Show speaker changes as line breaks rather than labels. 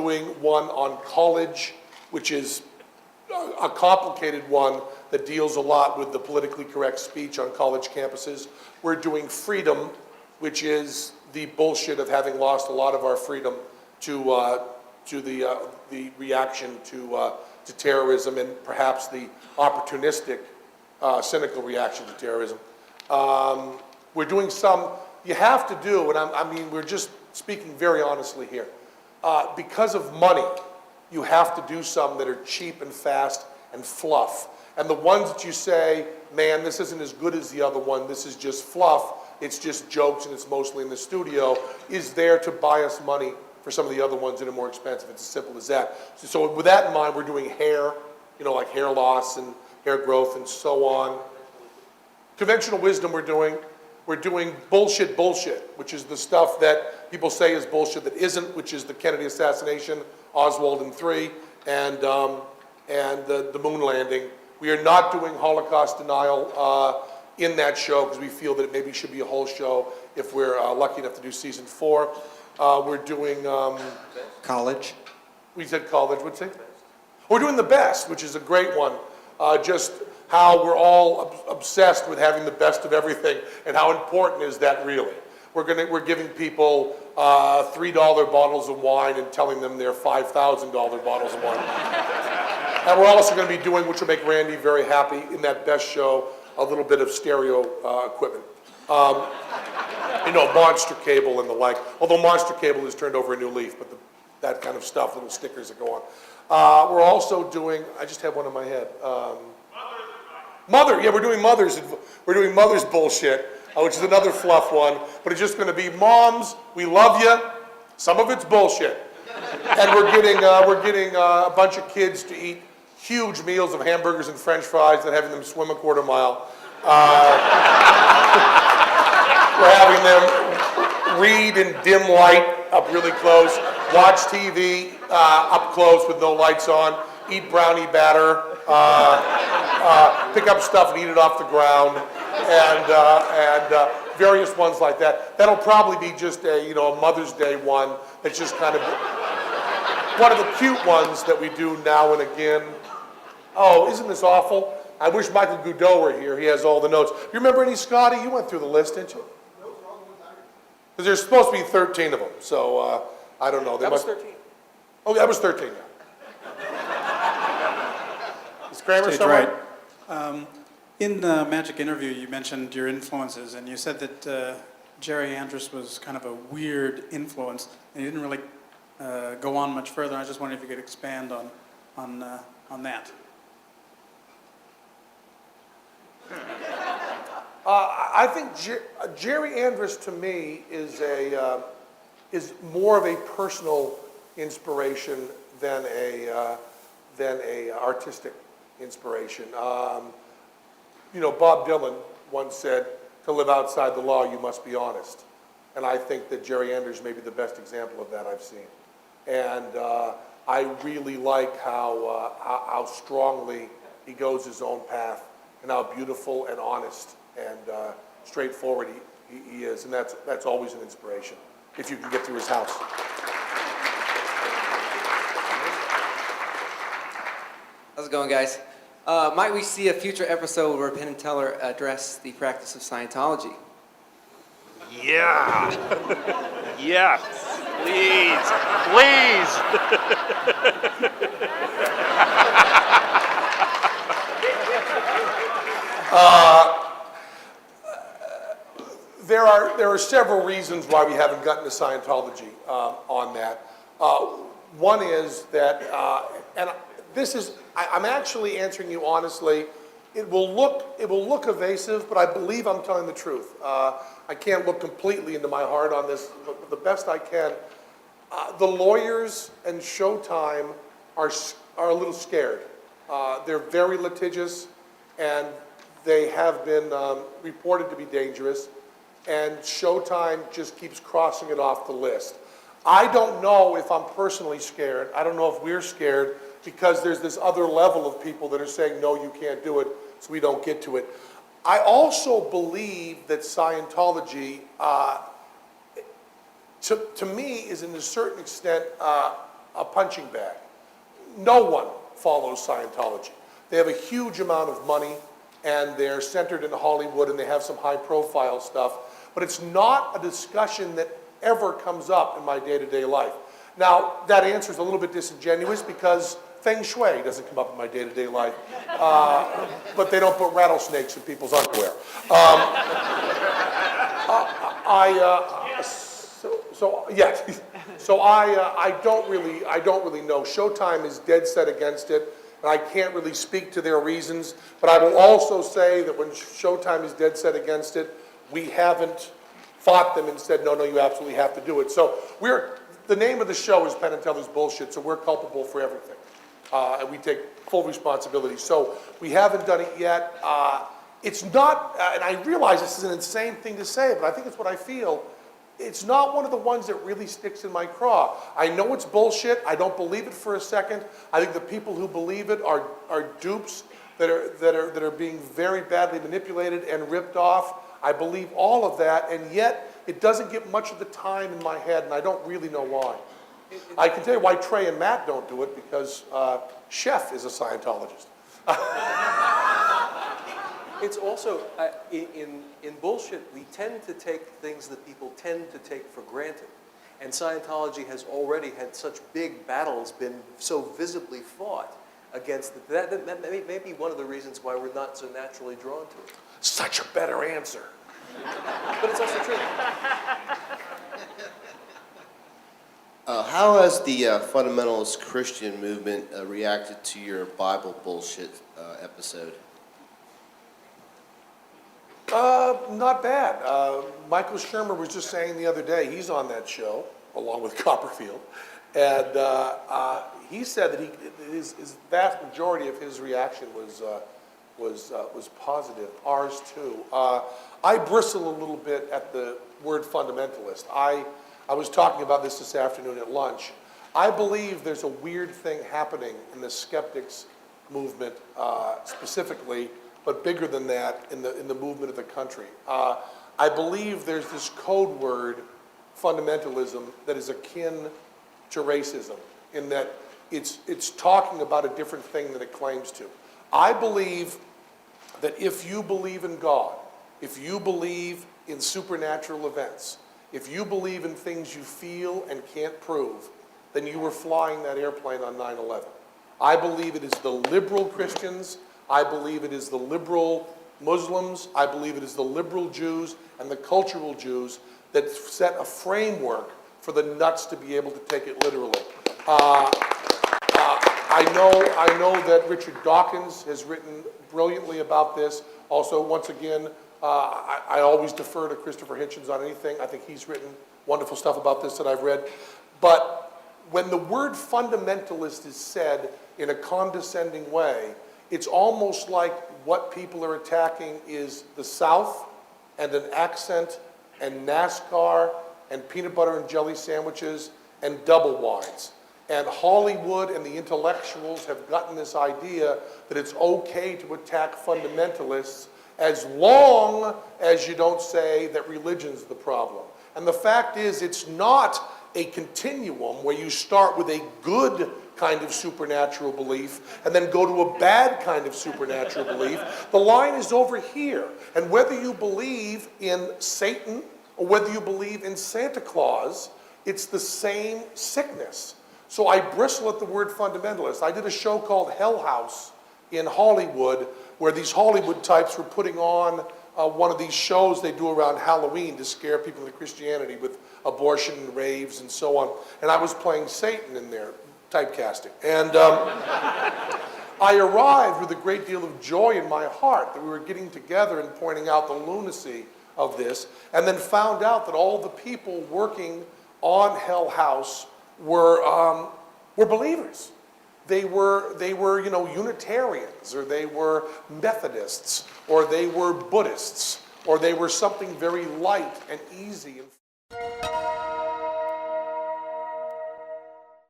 doing one on college, which is a complicated one that deals a lot with the politically correct speech on college campuses. We're doing freedom, which is the bullshit of having lost a lot of our freedom to the reaction to terrorism and perhaps the opportunistic, cynical reaction to terrorism. We're doing some, you have to do, and I mean, we're just speaking very honestly here. Because of money, you have to do some that are cheap and fast and fluff. And the ones that you say, man, this isn't as good as the other one, this is just fluff, it's just jokes and it's mostly in the studio, is there to buy us money for some of the other ones that are more expensive. It's as simple as that. So with that in mind, we're doing hair, you know, like hair loss and hair growth and so on. Conventional wisdom we're doing bullshit, which is the stuff that people say is bullshit that isn't, which is the Kennedy assassination, Oswald and 3, and the moon landing. We are not doing Holocaust denial in that show because we feel that it maybe should be a whole show if we're lucky enough to do season 4. We're doing...
college.
We said college, what'd you say? We're doing The Best, which is a great one. Just how we're all obsessed with having the best of everything and how important is that really. We're giving people $3 bottles of wine and telling them they're $5,000 bottles of wine. And we're also going to be doing, which will make Randy very happy, in that Best show, a little bit of stereo equipment. You know, Monster Cable and the like. Although Monster Cable has turned over a new leaf, but that kind of stuff, little stickers that go on. We're also doing, I just have one in my head. Mother, yeah, we're doing Mother's bullshit, which is another fluff one, but it's just going to be moms, we love you, some of it's bullshit. And we're getting a bunch of kids to eat huge meals of hamburgers and french fries and having them swim a quarter mile. We're having them read in dim light up really close, watch TV up close with no lights on, eat brownie batter, pick up stuff and eat it off the ground, and various ones like that. That'll probably be just a Mother's Day one that's just kind of one of the cute ones that we do now and again. Oh, isn't this awful? I wish Michael Goudot were here. He has all the notes. You remember any, Scotty? You went through the list, didn't you? Because there's supposed to be 13 of them, so I don't know.
That was 13.
Oh, that was 13, yeah. Is Kramer somewhere?
Right. In the Magic interview, you mentioned your influences, and you said that Jerry Andrus was kind of a weird influence, and you didn't really go on much further. I just wondered if you could expand on that.
I think Jerry Andrus to me is more of a personal inspiration than a artistic inspiration. Bob Dylan once said, "To live outside the law, you must be honest," and I think that Jerry Andrus may be the best example of that I've seen. And I really like how strongly he goes his own path and how beautiful and honest and straightforward he is, and that's always an inspiration if you can get through his house.
How's it going, guys? Might we see a future episode where Penn and Teller address the practice of Scientology?
Yeah. Yes. Please.
There are several reasons why we haven't gotten to Scientology on that. One is that, and this is, I'm actually answering you honestly. It will look evasive, but I believe I'm telling the truth. I can't look completely into my heart on this, but the best I can. The lawyers and Showtime are a little scared. They're very litigious, and they have been reported to be dangerous, and Showtime just keeps crossing it off the list. I don't know if I'm personally scared. I don't know if we're scared because there's this other level of people that are saying, no, you can't do it, so we don't get to it. I also believe that Scientology, to me, is in a certain extent a punching bag. No one follows Scientology. They have a huge amount of money, and they're centered in Hollywood, and they have some high-profile stuff. But it's not a discussion that ever comes up in my day-to-day life. Now, that answer is a little bit disingenuous because Feng Shui doesn't come up in my day-to-day life, but they don't put rattlesnakes in people's underwear. I don't really know. Showtime is dead set against it, and I can't really speak to their reasons. But I will also say that when Showtime is dead set against it, we haven't fought them and said, no, you absolutely have to do it. So the name of the show is Penn and Teller's Bullshit, so we're culpable for everything. And we take full responsibility. So we haven't done it yet. It's not, and I realize this is an insane thing to say, but I think it's what I feel. It's not one of the ones that really sticks in my craw. I know it's bullshit. I don't believe it for a second. I think the people who believe it are dupes that are being very badly manipulated and ripped off. I believe all of that, and yet it doesn't get much of the time in my head, and I don't really know why. I can tell you why Trey and Matt don't do it, because Chef is a Scientologist.
It's also, in bullshit, we tend to take things that people tend to take for granted. And Scientology has already had such big battles, been so visibly fought against it. That may be one of the reasons why we're not so naturally drawn to it.
Such a better answer.
But it's also true.
How has the fundamentalist Christian movement reacted to your Bible bullshit episode?
Not bad. Michael Shermer was just saying the other day, he's on that show, along with Copperfield, and he said that his vast majority of his reaction was positive. Ours too. I bristle a little bit at the word fundamentalist. I was talking about this afternoon at lunch. I believe there's a weird thing happening in the skeptics movement specifically, but bigger than that in the movement of the country. I believe there's this code word, fundamentalism, that is akin to racism, in that it's talking about a different thing than it claims to. I believe that if you believe in God, if you believe in supernatural events, if you believe in things you feel and can't prove, then you were flying that airplane on 9/11. I believe it is the liberal Christians, I believe it is the liberal Muslims, I believe it is the liberal Jews and the cultural Jews that set a framework for the nuts to be able to take it literally. I know that Richard Dawkins has written brilliantly about this. Also, once again, I always defer to Christopher Hitchens on anything. I think he's written wonderful stuff about this that I've read. But when the word fundamentalist is said in a condescending way, it's almost like what people are attacking is the South and an accent and NASCAR and peanut butter and jelly sandwiches and double wides. And Hollywood and the intellectuals have gotten this idea that it's okay to attack fundamentalists as long as you don't say that religion's the problem. And the fact is, it's not a continuum where you start with a good kind of supernatural belief and then go to a bad kind of supernatural belief. The line is over here. And whether you believe in Satan or whether you believe in Santa Claus, it's the same sickness. So I bristle at the word fundamentalist. I did a show called Hell House in Hollywood where these Hollywood types were putting on one of these shows they do around Halloween to scare people into Christianity with abortion and raves and so on. And I was playing Satan in there, typecasting. And I arrived with a great deal of joy in my heart that we were getting together and pointing out the lunacy of this, and then found out that all the people working on Hell House were believers. They were Unitarians, or they were Methodists, or they were Buddhists, or they were something very light and easy.